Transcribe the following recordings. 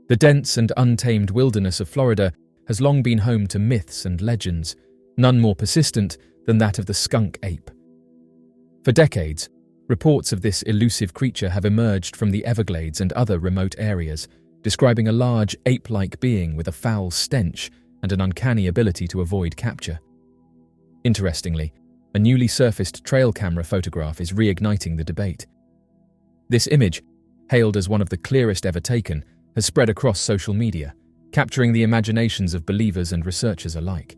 The dense and untamed wilderness of Florida has long been home to myths and legends, none more persistent than that of the skunk ape. For decades, reports of this elusive creature have emerged from the Everglades and other remote areas, describing a large ape-like being with a foul stench and an uncanny ability to avoid capture. Interestingly, a newly surfaced trail camera photograph is reigniting the debate. This image, hailed as one of the clearest ever taken, has spread across social media, capturing the imaginations of believers and researchers alike.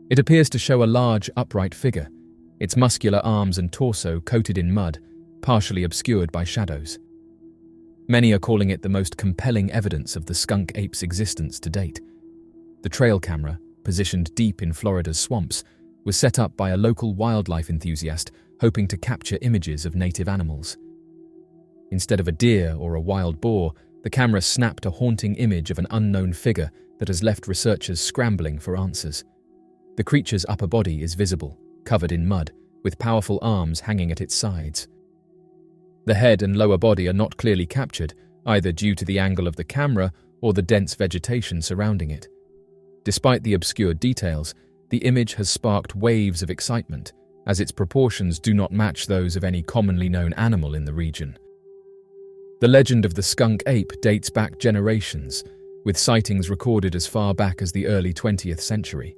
It appears to show a large, upright figure, its muscular arms and torso coated in mud, partially obscured by shadows. Many are calling it the most compelling evidence of the skunk ape's existence to date. The trail camera, positioned deep in Florida's swamps, was set up by a local wildlife enthusiast hoping to capture images of native animals. Instead of a deer or a wild boar, the camera snapped a haunting image of an unknown figure that has left researchers scrambling for answers. The creature's upper body is visible, covered in mud, with powerful arms hanging at its sides. The head and lower body are not clearly captured, either due to the angle of the camera or the dense vegetation surrounding it. Despite the obscure details, the image has sparked waves of excitement, as its proportions do not match those of any commonly known animal in the region. The legend of the skunk ape dates back generations, with sightings recorded as far back as the early 20th century.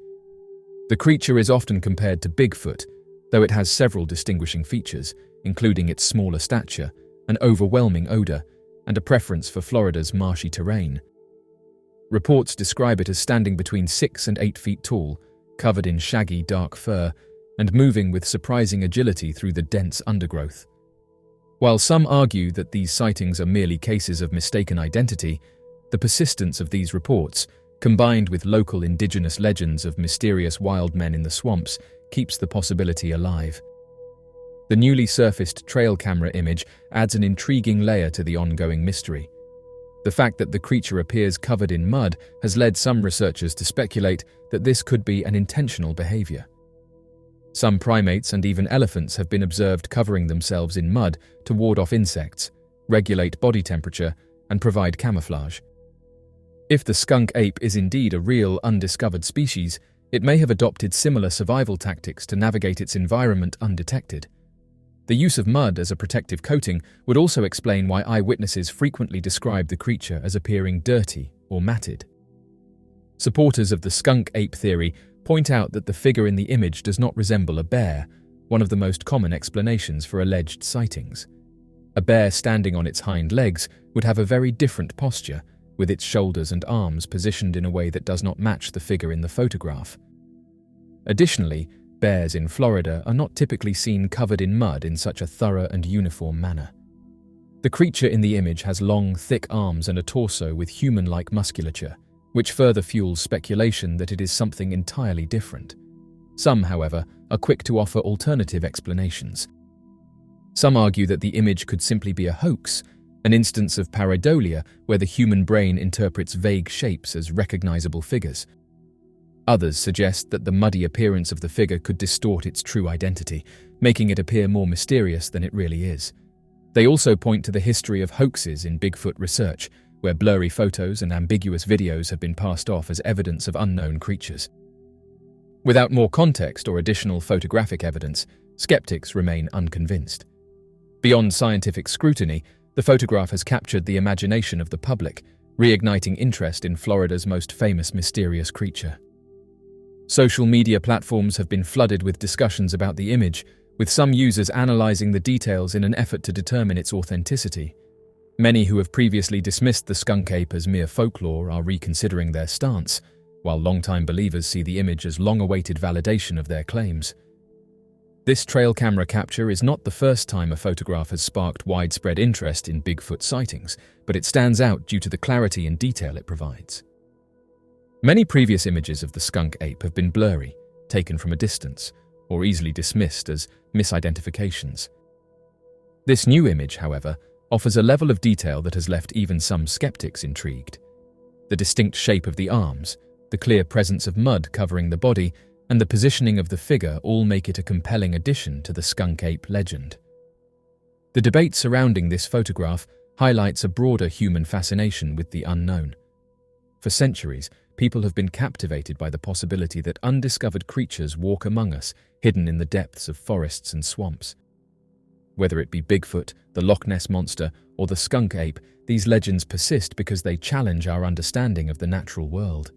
The creature is often compared to Bigfoot, though it has several distinguishing features, including its smaller stature, an overwhelming odor, and a preference for Florida's marshy terrain. Reports describe it as standing between 6 and 8 feet tall, covered in shaggy dark fur, and moving with surprising agility through the dense undergrowth. While some argue that these sightings are merely cases of mistaken identity, the persistence of these reports, combined with local indigenous legends of mysterious wild men in the swamps, keeps the possibility alive. The newly surfaced trail camera image adds an intriguing layer to the ongoing mystery. The fact that the creature appears covered in mud has led some researchers to speculate that this could be an intentional behavior. Some primates and even elephants have been observed covering themselves in mud to ward off insects, regulate body temperature, and provide camouflage. If the skunk ape is indeed a real, undiscovered species, it may have adopted similar survival tactics to navigate its environment undetected. The use of mud as a protective coating would also explain why eyewitnesses frequently describe the creature as appearing dirty or matted. Supporters of the skunk ape theory point out that the figure in the image does not resemble a bear, one of the most common explanations for alleged sightings. A bear standing on its hind legs would have a very different posture, with its shoulders and arms positioned in a way that does not match the figure in the photograph. Additionally, bears in Florida are not typically seen covered in mud in such a thorough and uniform manner. The creature in the image has long, thick arms and a torso with human-like musculature, which further fuels speculation that it is something entirely different. Some, however, are quick to offer alternative explanations. Some argue that the image could simply be a hoax, an instance of pareidolia where the human brain interprets vague shapes as recognizable figures. Others suggest that the muddy appearance of the figure could distort its true identity, making it appear more mysterious than it really is. They also point to the history of hoaxes in Bigfoot research, where blurry photos and ambiguous videos have been passed off as evidence of unknown creatures. Without more context or additional photographic evidence, skeptics remain unconvinced. Beyond scientific scrutiny, the photograph has captured the imagination of the public, reigniting interest in Florida's most famous mysterious creature. Social media platforms have been flooded with discussions about the image, with some users analyzing the details in an effort to determine its authenticity. Many who have previously dismissed the skunk ape as mere folklore are reconsidering their stance, while longtime believers see the image as long-awaited validation of their claims. This trail camera capture is not the first time a photograph has sparked widespread interest in Bigfoot sightings, but it stands out due to the clarity and detail it provides. Many previous images of the skunk ape have been blurry, taken from a distance, or easily dismissed as misidentifications. This new image, however, offers a level of detail that has left even some skeptics intrigued. The distinct shape of the arms, the clear presence of mud covering the body, and the positioning of the figure all make it a compelling addition to the skunk ape legend. The debate surrounding this photograph highlights a broader human fascination with the unknown. For centuries, people have been captivated by the possibility that undiscovered creatures walk among us, hidden in the depths of forests and swamps. Whether it be Bigfoot, the Loch Ness Monster, or the skunk ape, these legends persist because they challenge our understanding of the natural world.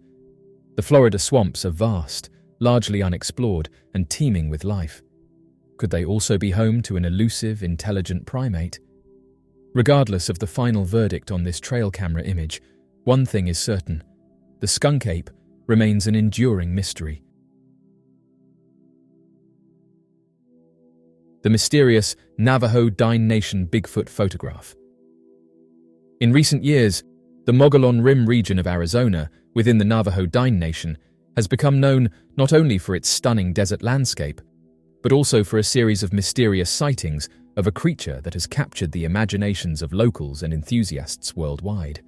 The Florida swamps are vast, largely unexplored, and teeming with life. Could they also be home to an elusive, intelligent primate? Regardless of the final verdict on this trail camera image, one thing is certain: the skunk ape remains an enduring mystery. The mysterious Navajo Dine Nation Bigfoot photograph. In recent years, the Mogollon Rim region of Arizona, within the Navajo Dine Nation, has become known not only for its stunning desert landscape, but also for a series of mysterious sightings of a creature that has captured the imaginations of locals and enthusiasts worldwide.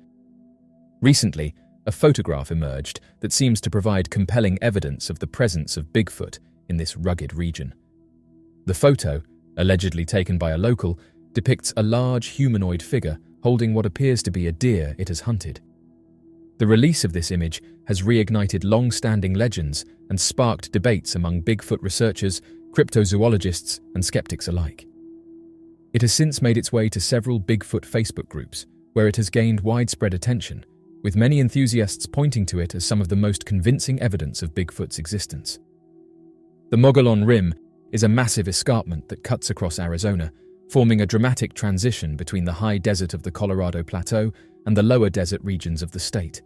Recently, a photograph emerged that seems to provide compelling evidence of the presence of Bigfoot in this rugged region. The photo, allegedly taken by a local, depicts a large humanoid figure holding what appears to be a deer it has hunted. The release of this image has reignited long-standing legends and sparked debates among Bigfoot researchers, cryptozoologists, and skeptics alike. It has since made its way to several Bigfoot Facebook groups, where it has gained widespread attention, with many enthusiasts pointing to it as some of the most convincing evidence of Bigfoot's existence. The Mogollon Rim is a massive escarpment that cuts across Arizona, forming a dramatic transition between the high desert of the Colorado Plateau and the lower desert regions of the state.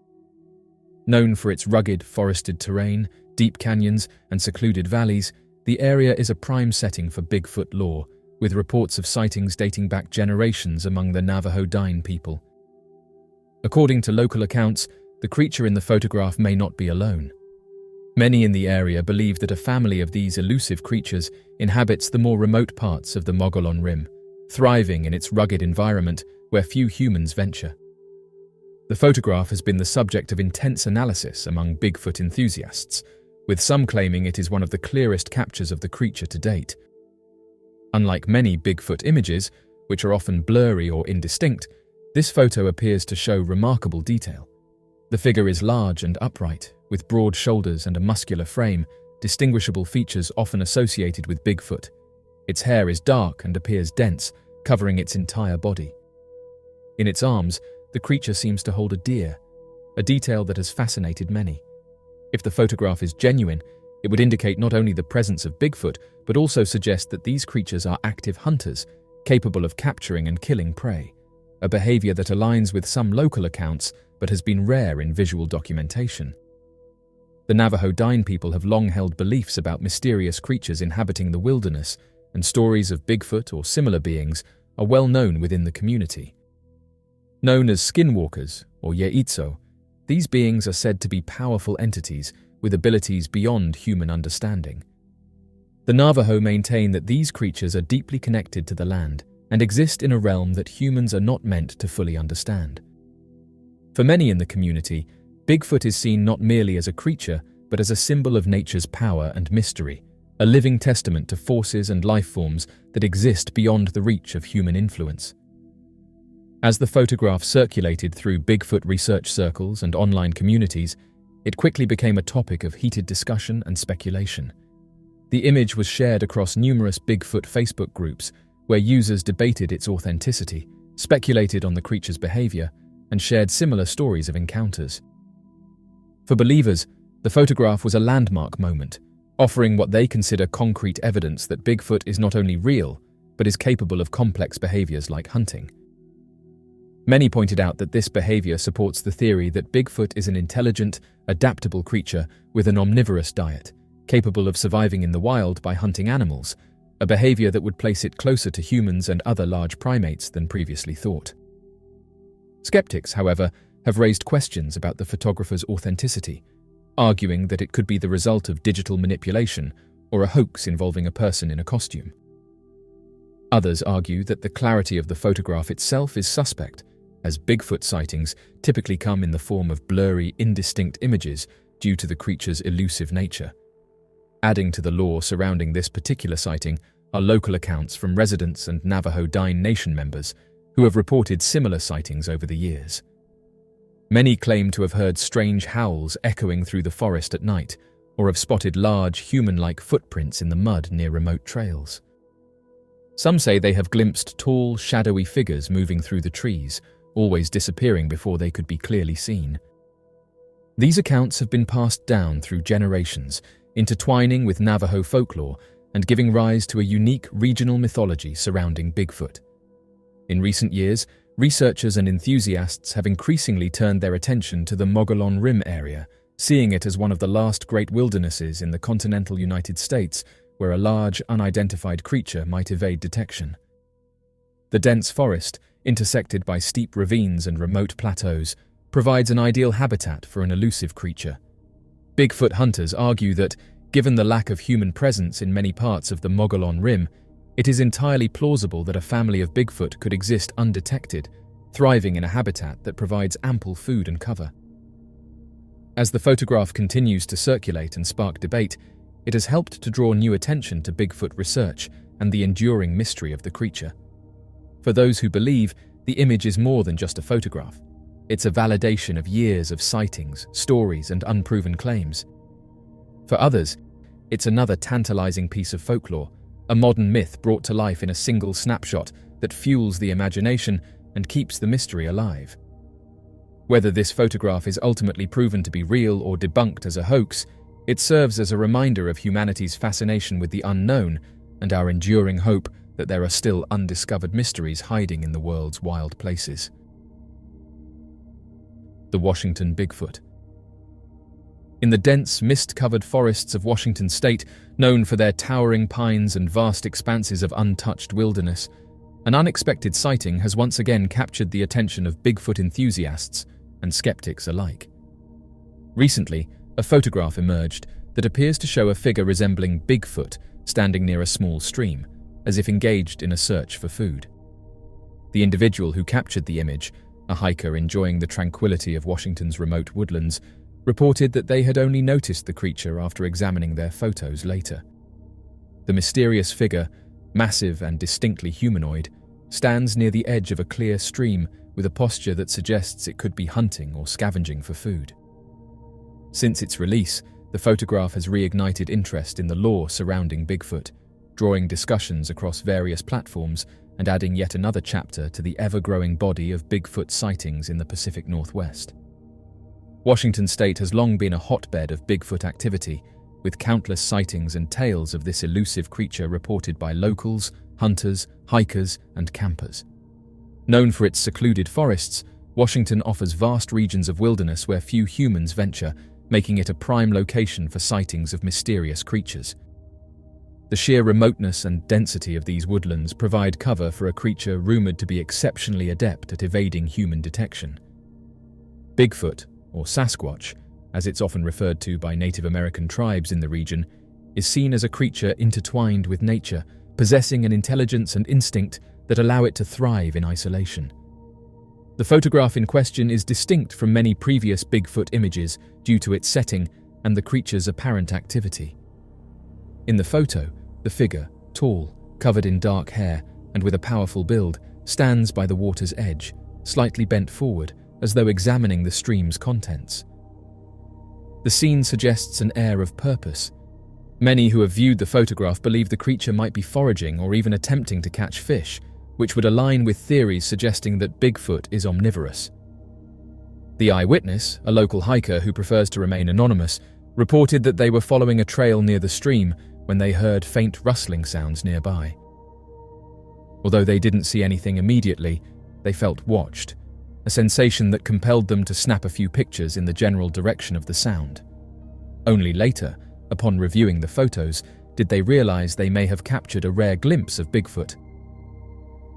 Known for its rugged, forested terrain, deep canyons, and secluded valleys, the area is a prime setting for Bigfoot lore, with reports of sightings dating back generations among the Navajo Dine people. According to local accounts, the creature in the photograph may not be alone. Many in the area believe that a family of these elusive creatures inhabits the more remote parts of the Mogollon Rim, thriving in its rugged environment where few humans venture. The photograph has been the subject of intense analysis among Bigfoot enthusiasts, with some claiming it is one of the clearest captures of the creature to date. Unlike many Bigfoot images, which are often blurry or indistinct, this photo appears to show remarkable detail. The figure is large and upright, with broad shoulders and a muscular frame, distinguishable features often associated with Bigfoot. Its hair is dark and appears dense, covering its entire body. In its arms, the creature seems to hold a deer, a detail that has fascinated many. If the photograph is genuine, it would indicate not only the presence of Bigfoot, but also suggest that these creatures are active hunters, capable of capturing and killing prey, a behavior that aligns with some local accounts but has been rare in visual documentation. The Navajo Dine people have long held beliefs about mysterious creatures inhabiting the wilderness, and stories of Bigfoot or similar beings are well known within the community. Known as skinwalkers, or yeitso, these beings are said to be powerful entities with abilities beyond human understanding. The Navajo maintain that these creatures are deeply connected to the land and exist in a realm that humans are not meant to fully understand. For many in the community, Bigfoot is seen not merely as a creature, but as a symbol of nature's power and mystery, a living testament to forces and life forms that exist beyond the reach of human influence. As the photograph circulated through Bigfoot research circles and online communities, it quickly became a topic of heated discussion and speculation. The image was shared across numerous Bigfoot Facebook groups, where users debated its authenticity, speculated on the creature's behavior, and shared similar stories of encounters. For believers, the photograph was a landmark moment, offering what they consider concrete evidence that Bigfoot is not only real, but is capable of complex behaviors like hunting. Many pointed out that this behavior supports the theory that Bigfoot is an intelligent, adaptable creature with an omnivorous diet, capable of surviving in the wild by hunting animals, a behavior that would place it closer to humans and other large primates than previously thought. Skeptics, however, have raised questions about the photographer's authenticity, arguing that it could be the result of digital manipulation or a hoax involving a person in a costume. Others argue that the clarity of the photograph itself is suspect, as Bigfoot sightings typically come in the form of blurry, indistinct images due to the creature's elusive nature. Adding to the lore surrounding this particular sighting are local accounts from residents and Navajo Dine Nation members, who have reported similar sightings over the years. Many claim to have heard strange howls echoing through the forest at night, or have spotted large, human-like footprints in the mud near remote trails. Some say they have glimpsed tall, shadowy figures moving through the trees, always disappearing before they could be clearly seen. These accounts have been passed down through generations, intertwining with Navajo folklore and giving rise to a unique regional mythology surrounding Bigfoot. In recent years, researchers and enthusiasts have increasingly turned their attention to the Mogollon Rim area, seeing it as one of the last great wildernesses in the continental United States where a large, unidentified creature might evade detection. The dense forest, intersected by steep ravines and remote plateaus, provides an ideal habitat for an elusive creature. Bigfoot hunters argue that, given the lack of human presence in many parts of the Mogollon Rim, it is entirely plausible that a family of Bigfoot could exist undetected, thriving in a habitat that provides ample food and cover. As the photograph continues to circulate and spark debate, it has helped to draw new attention to Bigfoot research and the enduring mystery of the creature. For those who believe, the image is more than just a photograph. It's a validation of years of sightings, stories, and unproven claims. For others, it's another tantalizing piece of folklore, a modern myth brought to life in a single snapshot that fuels the imagination and keeps the mystery alive. Whether this photograph is ultimately proven to be real or debunked as a hoax, it serves as a reminder of humanity's fascination with the unknown and our enduring hope that there are still undiscovered mysteries hiding in the world's wild places. The Washington Bigfoot. In the dense, mist-covered forests of Washington state, known for their towering pines and vast expanses of untouched wilderness, an unexpected sighting has once again captured the attention of Bigfoot enthusiasts and skeptics alike. Recently, a photograph emerged that appears to show a figure resembling Bigfoot standing near a small stream, as if engaged in a search for food. The individual who captured the image, a hiker enjoying the tranquility of Washington's remote woodlands, reported that they had only noticed the creature after examining their photos later. The mysterious figure, massive and distinctly humanoid, stands near the edge of a clear stream with a posture that suggests it could be hunting or scavenging for food. Since its release, the photograph has reignited interest in the lore surrounding Bigfoot, drawing discussions across various platforms and adding yet another chapter to the ever-growing body of Bigfoot sightings in the Pacific Northwest. Washington state has long been a hotbed of Bigfoot activity, with countless sightings and tales of this elusive creature reported by locals, hunters, hikers, and campers. Known for its secluded forests, Washington offers vast regions of wilderness where few humans venture, making it a prime location for sightings of mysterious creatures. The sheer remoteness and density of these woodlands provide cover for a creature rumored to be exceptionally adept at evading human detection. Bigfoot, or Sasquatch, as it's often referred to by Native American tribes in the region, is seen as a creature intertwined with nature, possessing an intelligence and instinct that allow it to thrive in isolation. The photograph in question is distinct from many previous Bigfoot images due to its setting and the creature's apparent activity. In the photo, the figure, tall, covered in dark hair, and with a powerful build, stands by the water's edge, slightly bent forward, as though examining the stream's contents. The scene suggests an air of purpose. Many who have viewed the photograph believe the creature might be foraging or even attempting to catch fish, which would align with theories suggesting that Bigfoot is omnivorous. The eyewitness, a local hiker who prefers to remain anonymous, reported that they were following a trail near the stream when they heard faint rustling sounds nearby. Although they didn't see anything immediately, they felt watched, a sensation that compelled them to snap a few pictures in the general direction of the sound. Only later, upon reviewing the photos, did they realize they may have captured a rare glimpse of Bigfoot.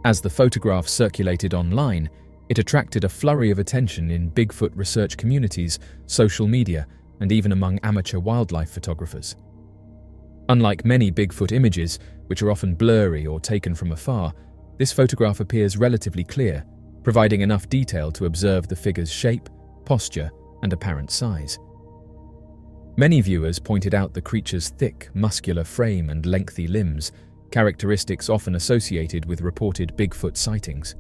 As the photograph circulated online, it attracted a flurry of attention in Bigfoot research communities, social media, and even among amateur wildlife photographers. Unlike many Bigfoot images, which are often blurry or taken from afar, this photograph appears relatively clear, providing enough detail to observe the figure's shape, posture, and apparent size. Many viewers pointed out the creature's thick, muscular frame and lengthy limbs, characteristics often associated with reported Bigfoot sightings.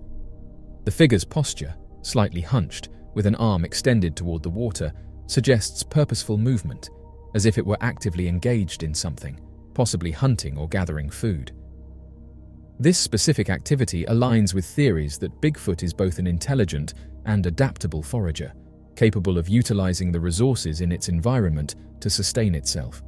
The figure's posture, slightly hunched, with an arm extended toward the water, suggests purposeful movement, as if it were actively engaged in something, possibly hunting or gathering food. This specific activity aligns with theories that Bigfoot is both an intelligent and adaptable forager, capable of utilizing the resources in its environment to sustain itself.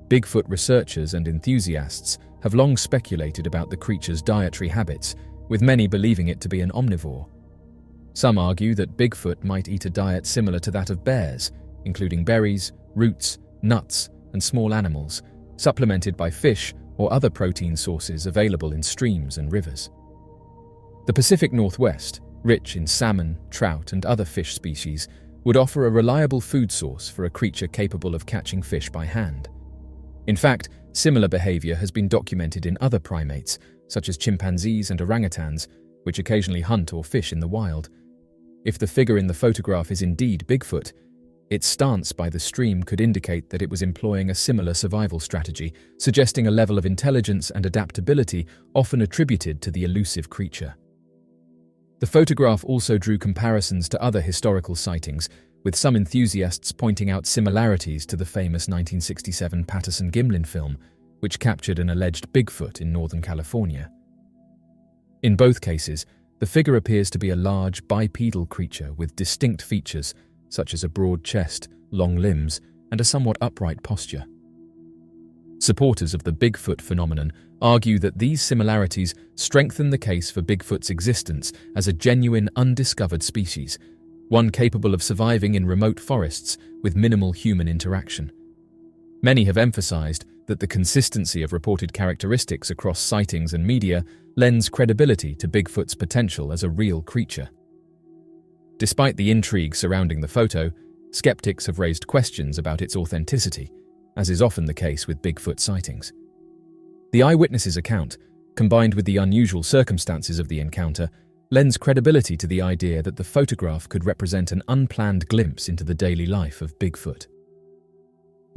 Bigfoot researchers and enthusiasts have long speculated about the creature's dietary habits, with many believing it to be an omnivore. Some argue that Bigfoot might eat a diet similar to that of bears, including berries, roots, nuts, and small animals, supplemented by fish or other protein sources available in streams and rivers. The Pacific Northwest, rich in salmon, trout, and other fish species, would offer a reliable food source for a creature capable of catching fish by hand. In fact, similar behavior has been documented in other primates, such as chimpanzees and orangutans, which occasionally hunt or fish in the wild. If the figure in the photograph is indeed Bigfoot, its stance by the stream could indicate that it was employing a similar survival strategy, suggesting a level of intelligence and adaptability often attributed to the elusive creature. The photograph also drew comparisons to other historical sightings, with some enthusiasts pointing out similarities to the famous 1967 Patterson-Gimlin film, which captured an alleged Bigfoot in Northern California. In both cases, the figure appears to be a large, bipedal creature with distinct features, such as a broad chest, long limbs, and a somewhat upright posture. Supporters of the Bigfoot phenomenon argue that these similarities strengthen the case for Bigfoot's existence as a genuine, undiscovered species, one capable of surviving in remote forests with minimal human interaction. Many have emphasized that the consistency of reported characteristics across sightings and media lends credibility to Bigfoot's potential as a real creature. Despite the intrigue surrounding the photo, skeptics have raised questions about its authenticity, as is often the case with Bigfoot sightings. The eyewitness's account, combined with the unusual circumstances of the encounter, lends credibility to the idea that the photograph could represent an unplanned glimpse into the daily life of Bigfoot.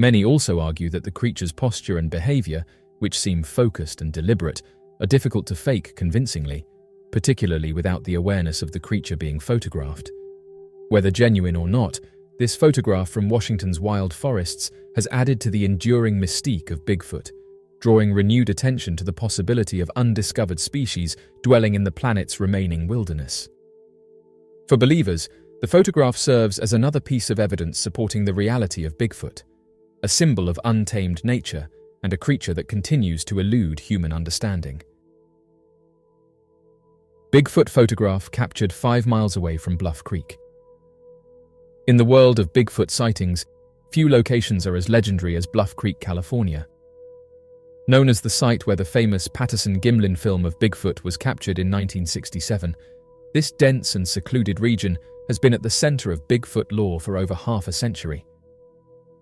Many also argue that the creature's posture and behavior, which seem focused and deliberate, are difficult to fake convincingly, particularly without the awareness of the creature being photographed. Whether genuine or not, this photograph from Washington's wild forests has added to the enduring mystique of Bigfoot, drawing renewed attention to the possibility of undiscovered species dwelling in the planet's remaining wilderness. For believers, the photograph serves as another piece of evidence supporting the reality of Bigfoot, a symbol of untamed nature and a creature that continues to elude human understanding. Bigfoot photograph captured 5 miles away from Bluff Creek. In the world of Bigfoot sightings, few locations are as legendary as Bluff Creek, California. Known as the site where the famous Patterson-Gimlin film of Bigfoot was captured in 1967, this dense and secluded region has been at the center of Bigfoot lore for over half a century.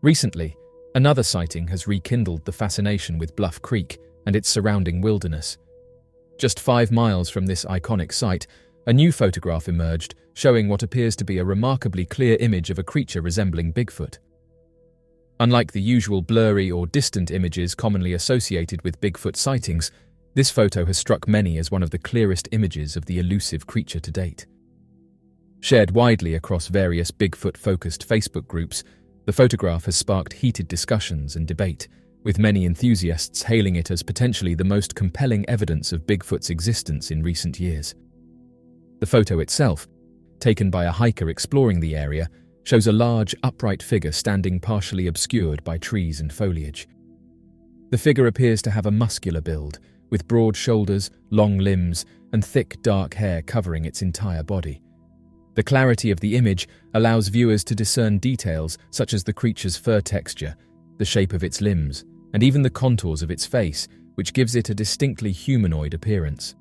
Recently, another sighting has rekindled the fascination with Bluff Creek and its surrounding wilderness. Just 5 miles from this iconic site, a new photograph emerged showing what appears to be a remarkably clear image of a creature resembling Bigfoot. Unlike the usual blurry or distant images commonly associated with Bigfoot sightings, this photo has struck many as one of the clearest images of the elusive creature to date. Shared widely across various Bigfoot-focused Facebook groups, the photograph has sparked heated discussions and debate, with many enthusiasts hailing it as potentially the most compelling evidence of Bigfoot's existence in recent years. The photo itself, taken by a hiker exploring the area, shows a large, upright figure standing partially obscured by trees and foliage. The figure appears to have a muscular build, with broad shoulders, long limbs, and thick, dark hair covering its entire body. The clarity of the image allows viewers to discern details such as the creature's fur texture, the shape of its limbs, and even the contours of its face, which gives it a distinctly humanoid appearance.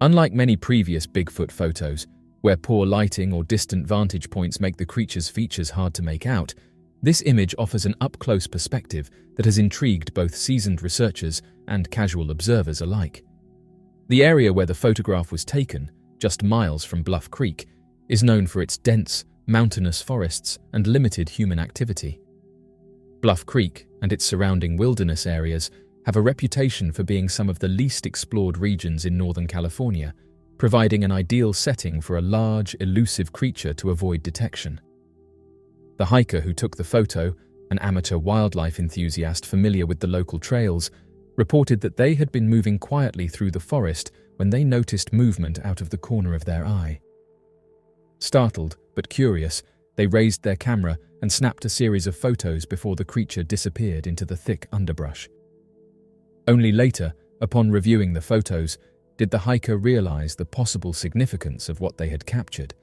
Unlike many previous Bigfoot photos, where poor lighting or distant vantage points make the creature's features hard to make out, this image offers an up-close perspective that has intrigued both seasoned researchers and casual observers alike. The area where the photograph was taken, just miles from Bluff Creek, is known for its dense, mountainous forests and limited human activity. Bluff Creek and its surrounding wilderness areas have a reputation for being some of the least explored regions in Northern California, providing an ideal setting for a large, elusive creature to avoid detection. The hiker who took the photo, an amateur wildlife enthusiast familiar with the local trails, reported that they had been moving quietly through the forest when they noticed movement out of the corner of their eye. Startled but curious, they raised their camera and snapped a series of photos before the creature disappeared into the thick underbrush. Only later, upon reviewing the photos, did the hiker realize the possible significance of what they had captured.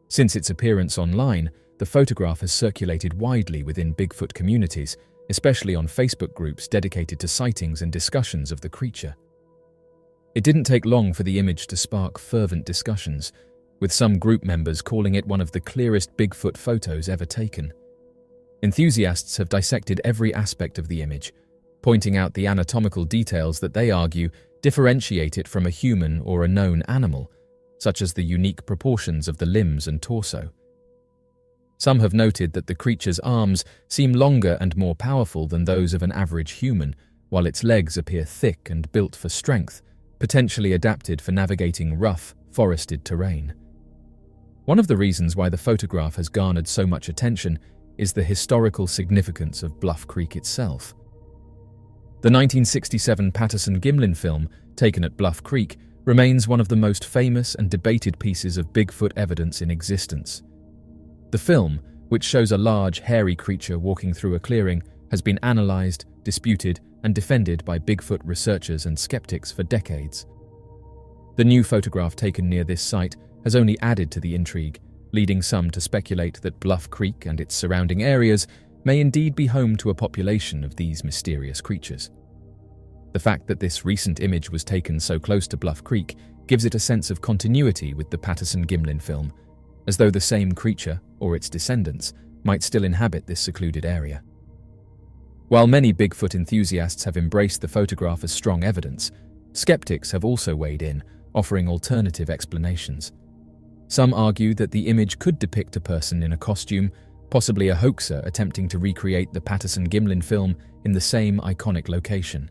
Since its appearance online, the photograph has circulated widely within Bigfoot communities, especially on Facebook groups dedicated to sightings and discussions of the creature. It didn't take long for the image to spark fervent discussions, with some group members calling it one of the clearest Bigfoot photos ever taken. Enthusiasts have dissected every aspect of the image, pointing out the anatomical details that they argue differentiate it from a human or a known animal, such as the unique proportions of the limbs and torso. Some have noted that the creature's arms seem longer and more powerful than those of an average human, while its legs appear thick and built for strength, potentially adapted for navigating rough, forested terrain. One of the reasons why the photograph has garnered so much attention is the historical significance of Bluff Creek itself. The 1967 Patterson-Gimlin film, taken at Bluff Creek, remains one of the most famous and debated pieces of Bigfoot evidence in existence. The film, which shows a large, hairy creature walking through a clearing, has been analyzed, disputed, and defended by Bigfoot researchers and skeptics for decades. The new photograph taken near this site has only added to the intrigue, leading some to speculate that Bluff Creek and its surrounding areas may indeed be home to a population of these mysterious creatures. The fact that this recent image was taken so close to Bluff Creek gives it a sense of continuity with the Patterson-Gimlin film, as though the same creature, or its descendants, might still inhabit this secluded area. While many Bigfoot enthusiasts have embraced the photograph as strong evidence, skeptics have also weighed in, offering alternative explanations. Some argue that the image could depict a person in a costume, possibly a hoaxer attempting to recreate the Patterson-Gimlin film in the same iconic location.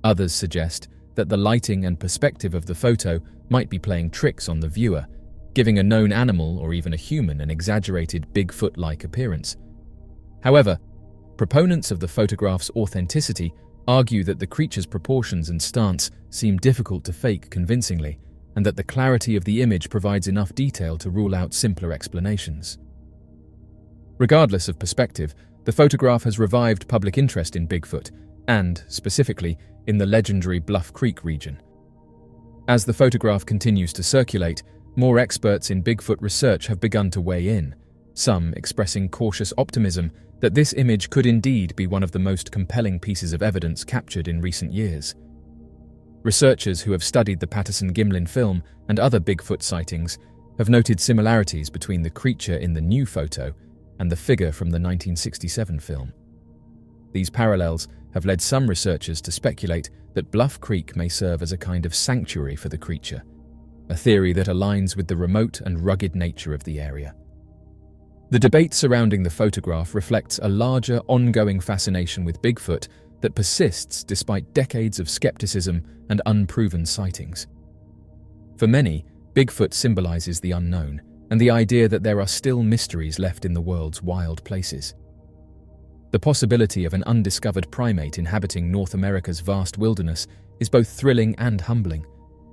Others suggest that the lighting and perspective of the photo might be playing tricks on the viewer, giving a known animal or even a human an exaggerated Bigfoot-like appearance. However, proponents of the photograph's authenticity argue that the creature's proportions and stance seem difficult to fake convincingly, and that the clarity of the image provides enough detail to rule out simpler explanations. Regardless of perspective, the photograph has revived public interest in Bigfoot, and, specifically, in the legendary Bluff Creek region. As the photograph continues to circulate, more experts in Bigfoot research have begun to weigh in, some expressing cautious optimism that this image could indeed be one of the most compelling pieces of evidence captured in recent years. Researchers who have studied the Patterson-Gimlin film and other Bigfoot sightings have noted similarities between the creature in the new photo and the figure from the 1967 film. These parallels have led some researchers to speculate that Bluff Creek may serve as a kind of sanctuary for the creature, a theory that aligns with the remote and rugged nature of the area. The debate surrounding the photograph reflects a larger, ongoing fascination with Bigfoot that persists despite decades of skepticism and unproven sightings. For many, Bigfoot symbolizes the unknown and the idea that there are still mysteries left in the world's wild places. The possibility of an undiscovered primate inhabiting North America's vast wilderness is both thrilling and humbling,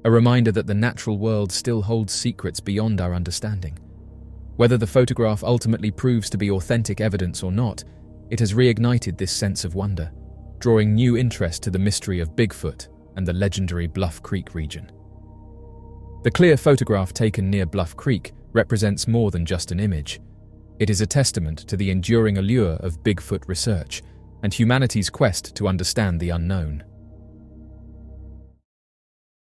a reminder that the natural world still holds secrets beyond our understanding. Whether the photograph ultimately proves to be authentic evidence or not, it has reignited this sense of wonder, drawing new interest to the mystery of Bigfoot and the legendary Bluff Creek region. The clear photograph taken near Bluff Creek represents more than just an image. It is a testament to the enduring allure of Bigfoot research and humanity's quest to understand the unknown.